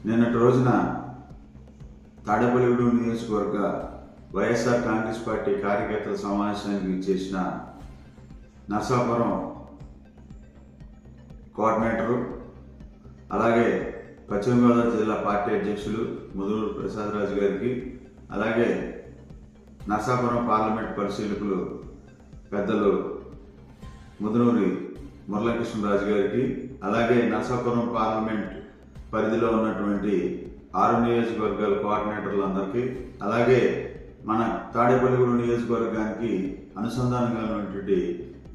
నిన్నటి రోజున తాడేపల్లిగూడెం నియోజకవర్గ వైఎస్ఆర్ కాంగ్రెస్ పార్టీ కార్యకర్తల సమావేశానికి ఇచ్చేసిన నర్సాపురం కోఆర్డినేటరు, అలాగే పశ్చిమ గోదావరి జిల్లా పార్టీ అధ్యక్షులు ముదునూరు ప్రసాదరాజు గారికి, అలాగే నర్సాపురం పార్లమెంట్ పరిశీలకులు పెద్దలు ముదునూరి మురళీకృష్ణరాజు గారికి, అలాగే నర్సాపురం పార్లమెంట్ పరిధిలో ఉన్నటువంటి 6 నియోజకవర్గాల కోఆర్డినేటర్లందరికీ, అలాగే మన తాడేపల్లిగూడెం నియోజకవర్గానికి అనుసంధానంగా ఉన్నటువంటి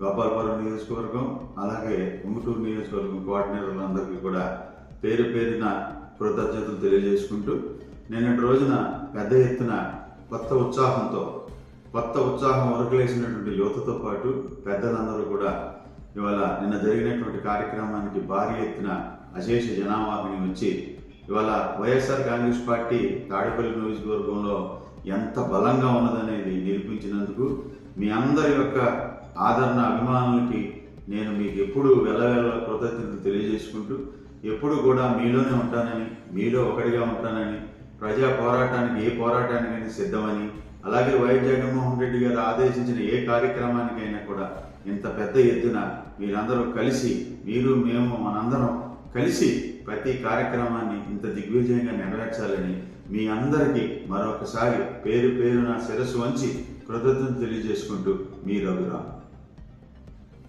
గోపాలపురం నియోజకవర్గం, అలాగే ఉంగుటూరు నియోజకవర్గం కోఆర్డినేటర్లందరికీ కూడా పేరు పేరున కృతజ్ఞతలు తెలియజేసుకుంటూ, నిన్నటి రోజున పెద్ద ఎత్తున కొత్త ఉత్సాహం ఉరకలేసినటువంటి యువతతో పాటు పెద్దలందరూ కూడా ఇవాళ నిన్న జరిగినటువంటి కార్యక్రమానికి భారీ ఎత్తున అశేష జనావాహిని వచ్చి ఇవాళ వైఎస్ఆర్ కాంగ్రెస్ పార్టీ తాడేపల్లి నియోజకవర్గంలో ఎంత బలంగా ఉన్నదనేది నిరూపించినందుకు మీ అందరి యొక్క ఆదరణ అభిమానులకి నేను మీకు ఎప్పుడు వెళ్ళవేళ కృతజ్ఞతలు తెలియజేసుకుంటూ, ఎప్పుడు కూడా మీలోనే ఉంటానని, మీలో ఒకటిగా ఉంటానని, ప్రజా పోరాటానికి ఏ పోరాటానికైనా సిద్ధమని, అలాగే వైఎస్ జగన్మోహన్ రెడ్డి గారు ఆదేశించిన ఏ కార్యక్రమానికైనా కూడా ఇంత పెద్ద ఎత్తున మీరందరూ కలిసి, మీరు మేము మనందరం కలిసి ప్రతి కార్యక్రమాన్ని ఇంత దిగ్విజయంగా నెరవేర్చాలని మీ అందరికీ మరొకసారి పేరు పేరున శిరస్సు వంచి కృతజ్ఞతలు తెలియజేసుకుంటూ మీ రఘురామ్.